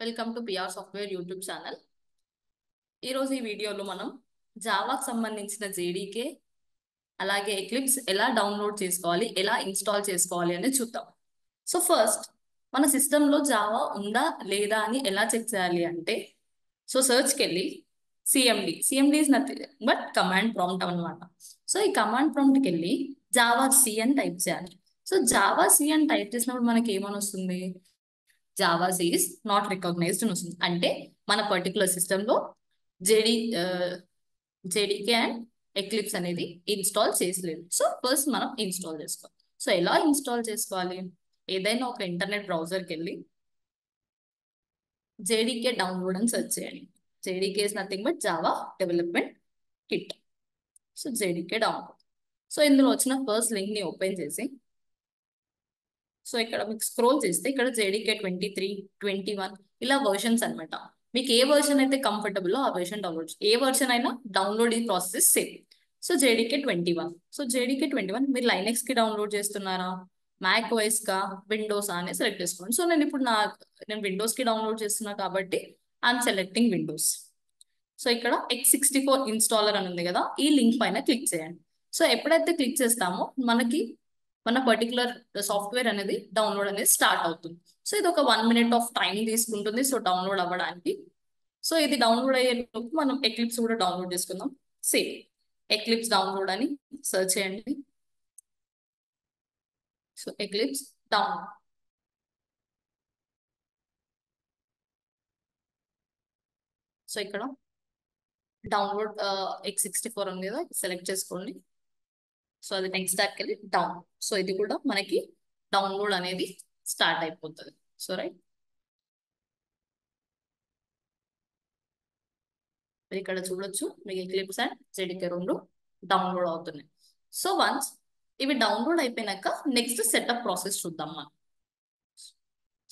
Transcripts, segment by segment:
Welcome to PR software YouTube channel. ఈరోజు ఈ వీడియోలో మనం జావాకు సంబంధించిన జేడీకే అలాగే ఎక్లిప్స్ ఎలా డౌన్లోడ్ చేసుకోవాలి, ఎలా ఇన్స్టాల్ చేసుకోవాలి అనేది చూద్దాం. సో ఫస్ట్ మన సిస్టంలో జావా ఉందా లేదా అని ఎలా చెక్ చేయాలి అంటే, సో సర్చ్కి వెళ్ళి CMD is nothing but command prompt అనమాట. సో ఈ కమాండ్ ప్రాంప్ట్కి వెళ్ళి జావా సి అని టైప్ చేయాలి. సో జావా సి అని టైప్ చేసినప్పుడు మనకి ఏమని వస్తుంది? Javac is not recognized అని వస్తుంది. అంటే మన పర్టికులర్ సిస్టంలో జేడీకే అండ్ ఎక్లిప్స్ అనేది ఇన్స్టాల్ చేసలేదు. సో ఫస్ట్ మనం ఇన్స్టాల్ చేసుకోవాలి. సో ఎలా ఇన్స్టాల్ చేసుకోవాలి? ఏదైనా ఒక ఇంటర్నెట్ బ్రౌజర్కి వెళ్ళి జేడీకే డౌన్లోడ్ అని సెర్చ్ చేయండి. JDK is nothing but Java development kit. So JDK download. So ఇందులో వచ్చిన ఫస్ట్ లింక్ ని ఓపెన్ చేసి, సో ఇక్కడ మీకు స్క్రోల్ చేస్తే ఇక్కడ జేడీకే 23, 21 ఇలా వర్షన్స్ అనమాట. మీకు ఏ వర్షన్ అయితే కంఫర్టబుల్ ఆ వర్షన్ డౌన్లోడ్, ఏ వర్షన్ అయినా డౌన్లోడ్ ఈ process same. So JDK 21. So JDK 21 మీరు లైనెక్స్ కి డౌన్లోడ్ చేస్తున్నారా, మ్యాక్ ఓఎస్ కా, విండోస్ అని సెలెక్ట్ చేసుకోండి. సో నేను ఇప్పుడు నేను విండోస్ కి డౌన్లోడ్ చేస్తున్నా కాబట్టి ఐఎమ్ సెలెక్టింగ్ విండోస్. సో ఇక్కడ x64 ఇన్స్టాలర్ అని ఉంది కదా, ఈ లింక్ పైన క్లిక్ చేయండి. సో ఎప్పుడైతే క్లిక్ చేస్తామో మనకి మన పర్టికులర్ సాఫ్ట్వేర్ అనేది డౌన్లోడ్ అనేది స్టార్ట్ అవుతుంది. సో ఇది ఒక 1 minute ఆఫ్ టైం తీసుకుంటుంది సో డౌన్లోడ్ అవ్వడానికి. సో ఇది డౌన్లోడ్ అయ్యే లోపు మనం ఎక్లిప్స్ కూడా డౌన్లోడ్ చేసుకుందాం. సేమ్ ఎక్లిప్స్ డౌన్లోడ్ అని సెర్చ్ చేయండి. So eclipse download. సో ఇక్కడ డౌన్లోడ్ x64 ఉంది కదా, సెలెక్ట్ చేసుకోండి. సో అది నెక్స్ట్ స్టాక్ వెళ్ళి డౌన్. సో ఇది కూడా మనకి డౌన్లోడ్ అనేది స్టార్ట్ అయిపోతుంది. సో రైట్, ఇక్కడ చూడొచ్చు మీకు ఎక్లిప్స్ అండ్ జేడీకే రెండు డౌన్లోడ్ అవుతున్నాయి. సో వన్స్ ఇవి డౌన్లోడ్ అయిపోయినాక నెక్స్ట్ సెటప్ ప్రాసెస్ చూద్దాం మనం.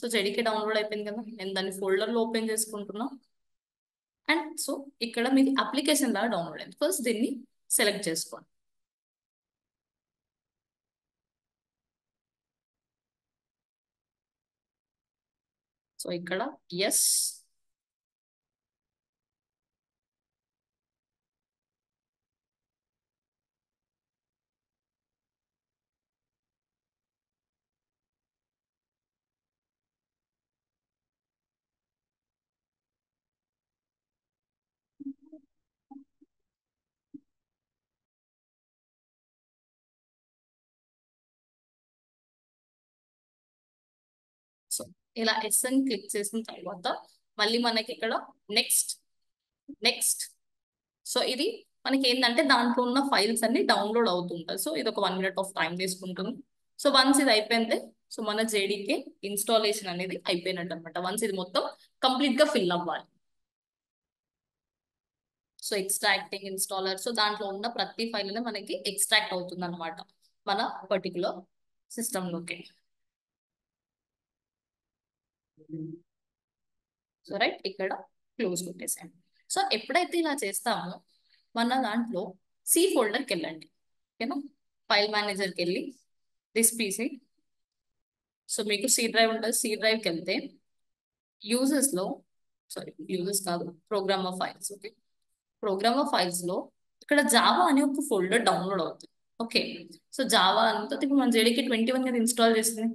సో జేడీకే డౌన్లోడ్ అయిపోయింది కదా, నేను దాన్ని ఫోల్డర్లో ఓపెన్ చేసుకుంటున్నా. అండ్ సో ఇక్కడ మీకు అప్లికేషన్ లాగా డౌన్లోడ్ అయింది. ఫస్ట్ దీన్ని సెలెక్ట్ చేసుకోండి. సో ఇక్కడ ఎస్, సో ఇలా ఎస్ అని క్లిక్ చేసిన తర్వాత మళ్ళీ మనకి ఇక్కడ నెక్స్ట్ నెక్స్ట్. సో ఇది మనకి ఏంటంటే దాంట్లో ఉన్న ఫైల్స్ అన్ని డౌన్లోడ్ అవుతుంటాయి. సో ఇది ఒక 1 minute ఆఫ్ టైం తీసుకుంటుంది. సో వన్స్ ఇది అయిపోయింది, సో మన జేడీకే ఇన్స్టాలేషన్ అనేది అయిపోయినట్టు అనమాట. వన్స్ ఇది మొత్తం కంప్లీట్ గా ఫిల్ అవ్వాలి. సో ఎక్స్ట్రాక్టింగ్ ఇన్స్టాలర్, సో దాంట్లో ఉన్న ప్రతి ఫైల్ అనేది మనకి ఎక్స్ట్రాక్ట్ అవుతుంది అనమాట మన పర్టికులర్ సిస్టంలోకి. సో రైట్, ఇక్కడ క్లోజ్ కొట్టేసాను. సో ఎప్పుడైతే ఇలా చేస్తామో మన దాంట్లో సి ఫోల్డర్కి వెళ్ళండి. ఓకేనా, ఫైల్ మేనేజర్కి వెళ్ళి దిస్ పీసీ. సో మీకు సి డ్రైవ్ ఉంటుంది, సి డ్రైవ్కి వెళ్తే యూజర్స్లో, సారీ యూజర్స్ కాదు, ప్రోగ్రామర్ ఫైల్స్. ఓకే, ప్రోగ్రామర్ ఫైల్స్లో ఇక్కడ జావా అనే ఒక ఫోల్డర్ డౌన్లోడ్ అవుతుంది. ఓకే, సో జావా అంతా ఇప్పుడు మన జేడీకే 21 కదా ఇన్స్టాల్ చేస్తుంది.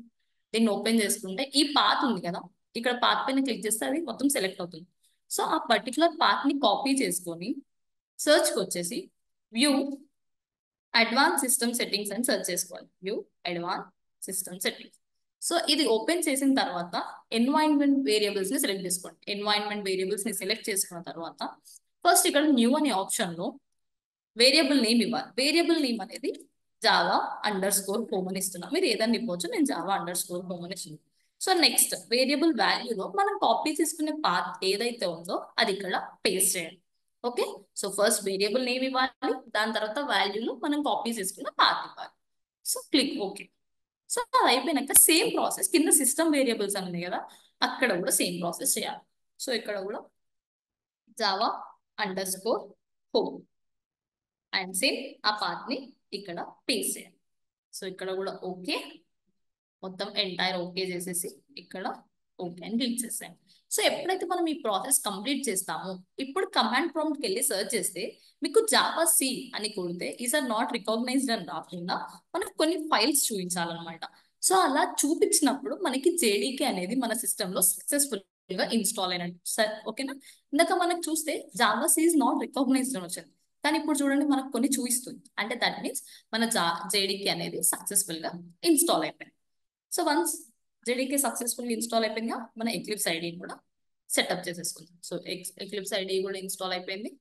దీన్ని ఓపెన్ చేసుకుంటే ఈ పాత్ ఉంది కదా, ఇక్కడ పాత్ పైన క్లిక్ చేస్తే అది మొత్తం సెలెక్ట్ అవుతుంది. సో ఆ పర్టికులర్ పాత్ ని కాపీ చేసుకొని సర్చ్కి వచ్చేసి వ్యూ అడ్వాన్స్ సిస్టమ్ సెట్టింగ్స్ అని సెర్చ్ చేసుకోవాలి. View advance system settings. So ఇది ఓపెన్ చేసిన తర్వాత ఎన్వైరన్మెంట్ వేరియబుల్స్ ని సెలెక్ట్ చేసుకోండి. ఎన్వైరన్మెంట్ వేరియబుల్స్ ని సెలెక్ట్ చేసుకున్న తర్వాత ఫస్ట్ ఇక్కడ న్యూ అనే ఆప్షన్ లో వేరియబుల్ నేమ్ ఇవ్వాలి. వేరియబుల్ నేమ్ అనేది జావా _home అని ఇస్తున్నాం. మీరు ఏదైనా ఇవ్వచ్చు, నేను జావా _home అని ఇస్తున్నాను. సో నెక్స్ట్ వేరియబుల్ వాల్యూలో మనం కాపీ తీసుకునే పాత్ ఏదైతే ఉందో అది ఇక్కడ పేస్ట్ చేయండి. Okay, so first variable name ఇవ్వాలి, దాని తర్వాత వాల్యూలో మనం కాపీ చేసుకున్న పాత్ ఇవ్వాలి. So click okay. సో అది అయిపోయినాక సేమ్ ప్రాసెస్ కింద సిస్టమ్ వేరియబుల్స్ అని కదా, అక్కడ కూడా సేమ్ ప్రాసెస్ చేయాలి. సో ఇక్కడ కూడా జావా _home అండ్ సేమ్ ఆ పాత్ ని ఇక్కడ పేస్ట్ చేయండి. సో ఇక్కడ కూడా ఓకే, మొత్తం ఎంటైర్ ఓకే చేసేసి ఇక్కడ ఓకే అని క్లిక్ చేసేయండి. సో ఎప్పుడైతే మనం ఈ ప్రాసెస్ కంప్లీట్ చేస్తామో ఇప్పుడు కమాండ్ ప్రాంప్ట్కి వెళ్ళి సెర్చ్ చేస్తే మీకు జావా సి అని కొడితే ఈస్ ఆర్ నాట్ రికగ్నైజ్డ్ అని రాకుండా మనకు కొన్ని ఫైల్స్ చూపించాలన్నమాట. సో అలా చూపించినప్పుడు మనకి జేడీకే అనేది మన సిస్టంలో సక్సెస్ఫుల్ గా ఇన్స్టాల్ అయినట్టు. సరే ఓకేనా. ఇందాక మనకు చూస్తే javac is not recognized అని వచ్చింది, కానీ ఇప్పుడు చూడండి మనకు కొన్ని చూపిస్తుంది. అంటే దట్ మీన్స్ మన జేడీకే అనేది సక్సెస్ఫుల్ గా ఇన్స్టాల్ అయిపోయింది. So once JDK successful install అయిపోయిందిగా మన ఎక్లిప్స్ ఐడి కూడా సెటప్ చేసేసుకుందాం. సో ఎక్లిప్స్ ఐడి కూడా ఇన్స్టాల్ అయిపోయింది.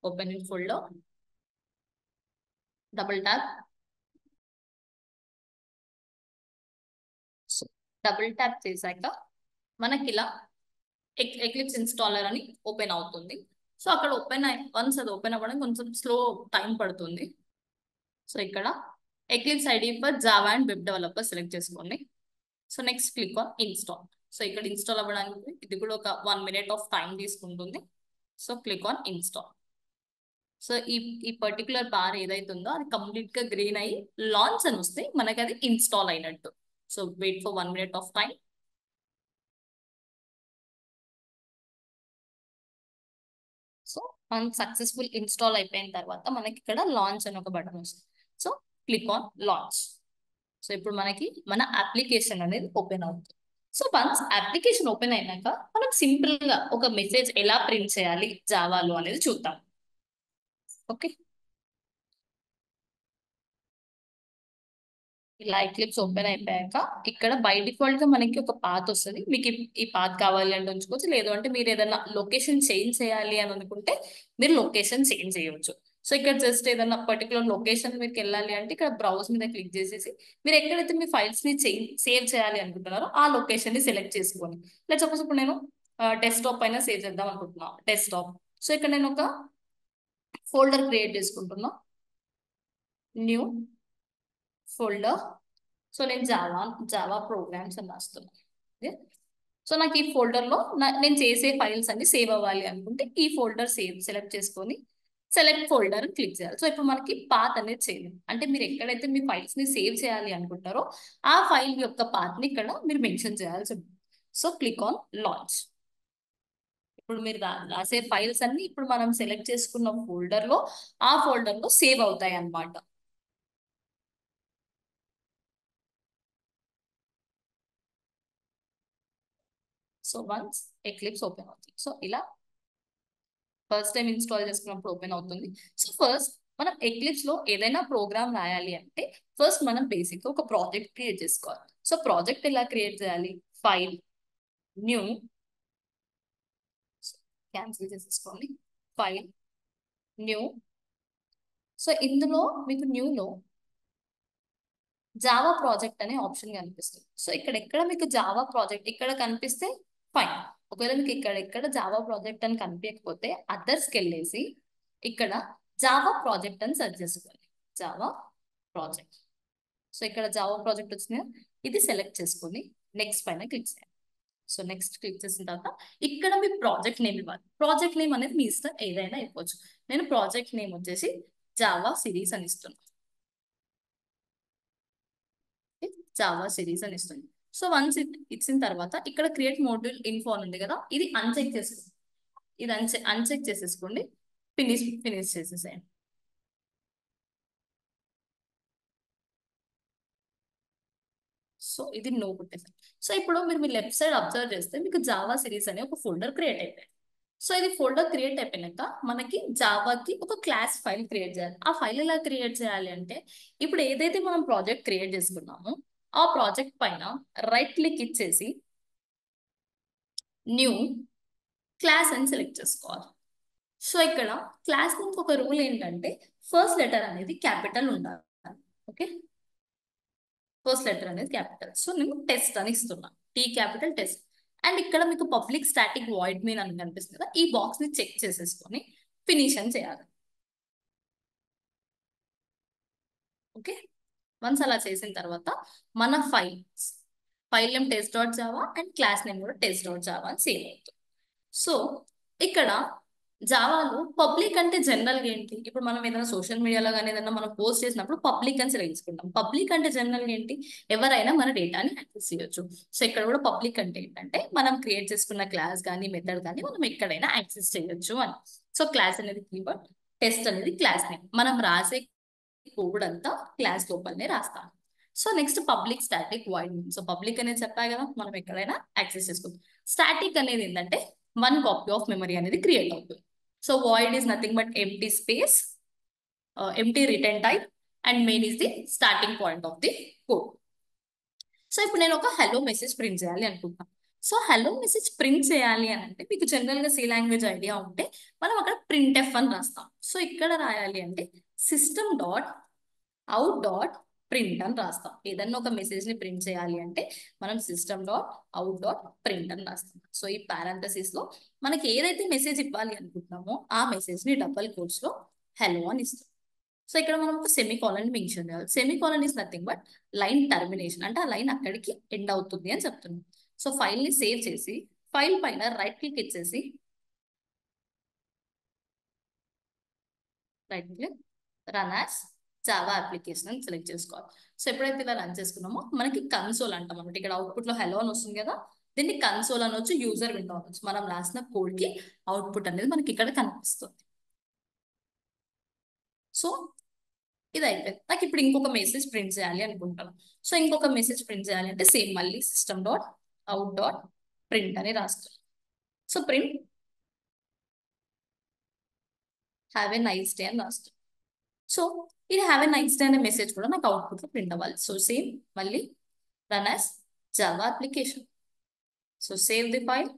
Open in folder, double tap. So double tap చేశాక మనకి ఇలా ఎక్లిప్స్ ఇన్స్టాలర్ అని ఓపెన్ అవుతుంది. సో అక్కడ వన్స్ అది ఓపెన్ అవ్వడం కొంచెం స్లో టైం పడుతుంది. సో ఇక్కడ Eclipse IDE for Java and web developer select చేసుకోండి. So next click on install. So ఇక్కడ ఇన్స్టాల్ అవ్వడానికి ఇది కూడా ఒక 1 minute ఆఫ్ టైం తీసుకుంటుంది. So click on install. So ఈ పర్టికులర్ బార్ ఏదైతే ఉందో అది కంప్లీట్ గా గ్రీన్ అయ్యి లాంచ్ అని వస్తే మనకి అది ఇన్స్టాల్ అయినట్టు. So wait for 1 minute of time. So మనం సక్సెస్ఫుల్ ఇన్స్టాల్ అయిపోయిన తర్వాత మనకి ఇక్కడ లాంచ్ అని ఒక బటన్ వస్తుంది. So click on launch. So ఇప్పుడు మనకి మన అప్లికేషన్ అనేది ఓపెన్ అవుతుంది. సో వన్స్ అప్లికేషన్ ఓపెన్ అయినాక మనం సింపుల్ గా ఒక మెసేజ్ ఎలా ప్రింట్ చేయాలి జావాలో అనేది చూద్దాం. ఓకే, ఇలా ఎక్లిప్స్ ఓపెన్ అయిపోయాక ఇక్కడ బై డిఫాల్ట్ గా మనకి ఒక పాత్ వస్తుంది. మీకు ఈ పాత్ కావాలి అంటే ఉంచుకోవచ్చు, లేదు అంటే మీరు ఏదైనా లొకేషన్ చేంజ్ చేయాలి అని అనుకుంటే మీరు లొకేషన్ చేంజ్ చేయవచ్చు. సో ఇక్కడ జస్ట్ ఏదైనా పర్టికులర్ లొకేషన్ మీకు వెళ్ళాలి అంటే ఇక్కడ బ్రౌజ్ మీద క్లిక్ చేసేసి మీరు ఎక్కడైతే మీ ఫైల్స్ ని సేవ్ చేయాలి అనుకుంటున్నారో ఆ లొకేషన్ ని సెలెక్ట్ చేసుకోండి. లెట్ సపోజ్ ఇప్పుడు నేను డెస్క్టాప్ పైన సేవ్ చేద్దాం అనుకుంటున్నా, డెస్క్టాప్. సో ఇక్కడ నేను ఒక ఫోల్డర్ క్రియేట్ చేసుకుంటున్నా, న్యూ ఫోల్డర్. సో నేను జావా ప్రోగ్రామ్స్ అని రాస్తున్నాను. ఓకే, సో నాకు ఈ ఫోల్డర్ లో నేను చేసే ఫైల్స్ అన్ని సేవ్ అవ్వాలి అనుకుంటే ఈ ఫోల్డర్ సెలెక్ట్ చేసుకొని సెలెక్ట్ ఫోల్డర్ క్లిక్ చేయాలి. సో ఇప్పుడు మనకి పాత్ అనేది చేయాలి అంటే మీరు ఎక్కడైతే మీ ఫైల్స్ ని సేవ్ చేయాలి అనుకుంటారో ఆ ఫైల్ యొక్క పాత్ ని ఇక్కడ మీరు మెన్షన్ చేయాల్సి ఉంటుంది. So click on launch. ఇప్పుడు మీరు రాసే ఫైల్స్ అన్ని ఇప్పుడు మనం సెలెక్ట్ చేసుకున్న ఫోల్డర్ లో ఆ ఫోల్డర్ లో సేవ్ అవుతాయి అన్నమాట. సో వన్స్ ఎక్లిప్స్ ఓపెన్ అవుతుంది. సో ఇలా ఫస్ట్ టైం ఇన్స్టాల్ చేసుకున్నప్పుడు ఓపెన్ అవుతుంది. సో ఫస్ట్ మనం ఎక్లిప్స్ లో ఏదైనా ప్రోగ్రామ్ రాయాలి అంటే ఫస్ట్ మనం బేసిక్ గా ఒక ప్రాజెక్ట్ క్రియేట్ చేసుకోవాలి. సో ప్రాజెక్ట్ ఎలా క్రియేట్ చేయాలి? ఫైల్, న్యూ, క్యాన్సిల్ చేసేసుకోండి, ఫైల్, న్యూ. సో ఇందులో మీకు న్యూలో జావా ప్రాజెక్ట్ అనే ఆప్షన్ కనిపిస్తుంది. సో ఎక్కడ మీకు జావా ప్రాజెక్ట్ ఇక్కడ కనిపిస్తే ఫైన్. ఒకవేళ మీకు ఎక్కడ జావా ప్రాజెక్ట్ అని కనిపించకపోతే అదర్స్కి వెళ్ళేసి ఇక్కడ జావా ప్రాజెక్ట్ అని సెర్చ్ చేసుకోండి, జావా ప్రాజెక్ట్. సో ఇక్కడ జావా ప్రాజెక్ట్ వచ్చింది, ఇది సెలెక్ట్ చేసుకొని నెక్స్ట్ పైన క్లిక్ చేయండి. సో నెక్స్ట్ క్లిక్ చేసిన తర్వాత ఇక్కడ మీ ప్రాజెక్ట్ నేమ్ ఇవ్వాలి. ప్రాజెక్ట్ నేమ్ అనేది మీ ఇష్టం, ఏదైనా ఇవ్వచ్చు. నేను ప్రాజెక్ట్ నేమ్ వచ్చేసి జావా సిరీస్ అని ఇస్తున్నాను. జావా సిరీస్ అని ఇస్తుంది. సో వన్స్ ఇచ్చిన తర్వాత ఇక్కడ క్రియేట్ మోడ్యూల్ ఇన్ఫో అని ఉంది కదా, ఇది అన్చెక్ చేసేసుకోండి. ఇది అన్చెక్ చేసేసుకోండి, ఫినిష్ చేసేసేయండి. సో ఇది నో కొట్టేసాను. సో ఇప్పుడు మీరు మీ లెఫ్ట్ సైడ్ అబ్జర్వ్ చేస్తే మీకు జావా సిరీస్ అనే ఒక ఫోల్డర్ క్రియేట్ అయిపోయింది. సో ఇది ఫోల్డర్ క్రియేట్ అయిపోయినాక మనకి జావాకి ఒక క్లాస్ ఫైల్ క్రియేట్ చేయాలి. ఆ ఫైల్ ఎలా క్రియేట్ చేయాలి అంటే ఇప్పుడు ఏదైతే మనం ప్రాజెక్ట్ క్రియేట్ చేసుకున్నామో ఆ ప్రాజెక్ట్ పైన రైట్ క్లిక్ ఇచ్చేసి న్యూ క్లాస్ అని సెలెక్ట్ చేసుకోవాలి. సో ఇక్కడ క్లాస్ నుంచి ఒక రూల్ ఏంటంటే ఫస్ట్ లెటర్ అనేది క్యాపిటల్ ఉండాలి. ఓకే, ఫస్ట్ లెటర్ అనేది క్యాపిటల్. సో నేను టెస్ట్ అని ఇస్తున్నా, టీ క్యాపిటల్ టెస్ట్. అండ్ ఇక్కడ మీకు పబ్లిక్ స్టాటిక్ వాయిడ్ మీన్ అని కనిపిస్తుంది కదా, ఈ బాక్స్ ని చెక్ చేసేసుకొని ఫినిష్ అని చేయాలి. ఓకే, వన్స్ అలా చేసిన తర్వాత మన file name test dot Java and class name కూడా టెస్ట్ డాట్ జావా అని సేవ్ అవుతుంది. సో ఇక్కడ జావాలో పబ్లిక్ అంటే జనరల్ గా ఏంటి? ఇప్పుడు మనం ఏదైనా సోషల్ మీడియాలో కానీ ఏదైనా మనం పోస్ట్ చేసినప్పుడు పబ్లిక్ అని సెలెక్ట్ చేసుకుంటాం. పబ్లిక్ అంటే జనరల్ గా ఏంటి? ఎవరైనా మన డేటాని యాక్సెస్ చేయొచ్చు. సో ఇక్కడ కూడా పబ్లిక్ అంటే ఏంటంటే మనం క్రియేట్ చేసుకున్న క్లాస్ కానీ మెథడ్ కానీ మనం ఎక్కడైనా యాక్సెస్ చేయొచ్చు అని. సో క్లాస్ అనేది కీవర్డ్, టెస్ట్ అనేది క్లాస్ నేమ్. మనం రాసే కోడ్ అంతా క్లాస్ లోపలనే రాస్తాం. So next public static void. So public అనేది చెప్పా కదా, మనం ఎక్కడైనా యాక్సెస్ చేసుకోవచ్చు. స్టాటిక్ అనేది ఏంటంటే వన్ కాపీ ఆఫ్ మెమరీ అనేది క్రియేట్ అవుతుంది. So void is nothing but empty space, empty return type, and main is the starting point of the code. So ఇప్పుడు నేను ఒక హలో మెసేజ్ ప్రింట్ చేయాలి అనుకుంటున్నాను. సో హలో మెసేజ్ ప్రింట్ చేయాలి అని అంటే మీకు జనరల్ గా సి లాంగ్వేజ్ ఐడియా ఉంటే మనం అక్కడ ప్రింట్ ఎఫ్ అని రాస్తాం. సో ఇక్కడ రాయాలి అంటే system dot out dot print అని రాస్తాం. ఏదన్నా ఒక మెసేజ్ ని ప్రింట్ చేయాలి అంటే మనం system dot out dot print అని రాస్తాం. సో ఈ పారాంథసిస్ లో మనకి ఏదైతే మెసేజ్ ఇవ్వాలి అనుకుంటున్నామో ఆ మెసేజ్ ని డబల్ కోట్స్ లో హలో అని ఇస్తాం. సో ఇక్కడ మనం ఒక సెమీ కాలన్ మెన్షన్ చేయాలి. Semi colon is nothing but line termination, అంటే ఆ లైన్ అక్కడికి ఎండ్ అవుతుంది అని చెప్తున్నాం. సో ఫైల్ ని సేవ్ చేసి ఫైల్ పైన రైట్ క్లిక్ ఇచ్చేసి right click run as Java application అని సెలెక్ట్ చేసుకోవాలి. సో ఎప్పుడైతే ఇలా రన్ చేసుకున్నామో మనకి కన్సోల్ అంటాం అనమాట. ఇక్కడ అవుట్పుట్ లో హలో అని వస్తుంది కదా, దీన్ని కన్సోల్ అనొచ్చు, యూజర్ విండో అనొచ్చు. మనం రాసిన కోడ్ కి అవుట్పుట్ అనేది మనకి ఇక్కడ కనిపిస్తుంది. సో ఇది అయిపోయింది. నాకు ఇప్పుడు ఇంకొక మెసేజ్ ప్రింట్ చేయాలి అనుకుంటాను. సో ఇంకొక మెసేజ్ ప్రింట్ చేయాలి అంటే సేమ్ మళ్ళీ system dot out dot print అని రాస్తాను. So print have a nice day అని రాస్తాను. సో ఇది హ్యావ్ ఎ నైస్ డే అనే మెసేజ్ కూడా నాకు అవుట్పుట్ లో ప్రింట్ అవ్వాలి. సో సేమ్ మళ్ళీ run as Java application. So save the file.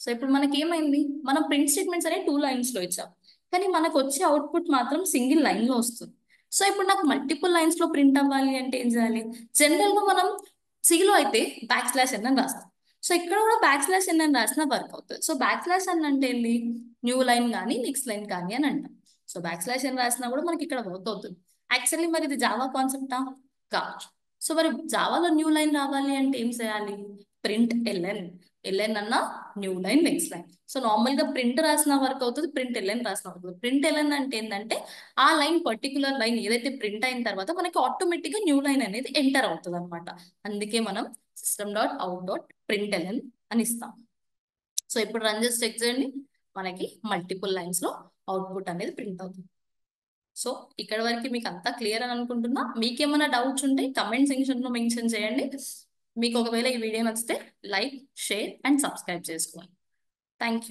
So ఇప్పుడు మనకి ఏమైంది, మనం ప్రింట్ స్టేట్మెంట్స్ అనేవి 2 లైన్స్ లో ఇచ్చాం, కానీ మనకు వచ్చే అవుట్పుట్ మాత్రం సింగిల్ లైన్ లో వస్తుంది. సో ఇప్పుడు నాకు మల్టిపుల్ లైన్స్ లో ప్రింట్ అవ్వాలి అంటే ఏం చేయాలి? జనరల్ గా మనం సిలో అయితే బ్యాక్ స్లాష్ ఎన్ అని రాస్తాం. సో ఇక్కడ కూడా బ్యాక్ స్లాష్ ఎన్ అని రాసినా వర్క్ అవుతుంది. సో బ్యాక్ స్లాష్ ఎన్ అంటే ఏంటి? న్యూ లైన్ కానీ నెక్స్ట్ లైన్ కానీ అని అంటాం. సో బ్యాక్ స్లాష్ ఎన్ రాసినా కూడా మనకి ఇక్కడ వర్క్ అవుతుంది. యాక్చువల్లీ మరి ఇది జావా కాన్సెప్టా? కాదు. సో మరి జావాలో న్యూ లైన్ రావాలి అంటే ఏం చేయాలి? Print LN. ఎల్ఎన్ అన్న new line next line. So normal గా ప్రింట్ రాసిన వర్క్ అవుతుంది, ప్రింట్ ఎల్ఎన్ రాసిన వర్క్ అవుతుంది. ప్రింట్ ఎల్ఎన్ అంటే ఏంటంటే ఆ లైన్ పర్టికులర్ లైన్ ఏదైతే ప్రింట్ అయిన తర్వాత మనకి ఆటోమేటిక్ గా న్యూ లైన్ అనేది ఎంటర్ అవుతుంది అనమాట. అందుకే మనం system dot out dot print LN అని ఇస్తాం. సో ఇప్పుడు రన్ చేసి చెక్ చేయండి, మనకి మల్టిపుల్ లైన్స్ లో అవుట్పుట్ అనేది ప్రింట్ అవుతుంది. సో ఇక్కడ వరకు మీకు అంతా క్లియర్ అని అనుకుంటున్నా. మీకేమైనా డౌట్స్ ఉంటే కమెంట్ సెక్షన్ లో మెన్షన్ చేయండి. మీకు ఒకవేళ ఈ వీడియో నచ్చితే లైక్, షేర్ అండ్ సబ్స్క్రైబ్ చేసుకోండి. Thank you.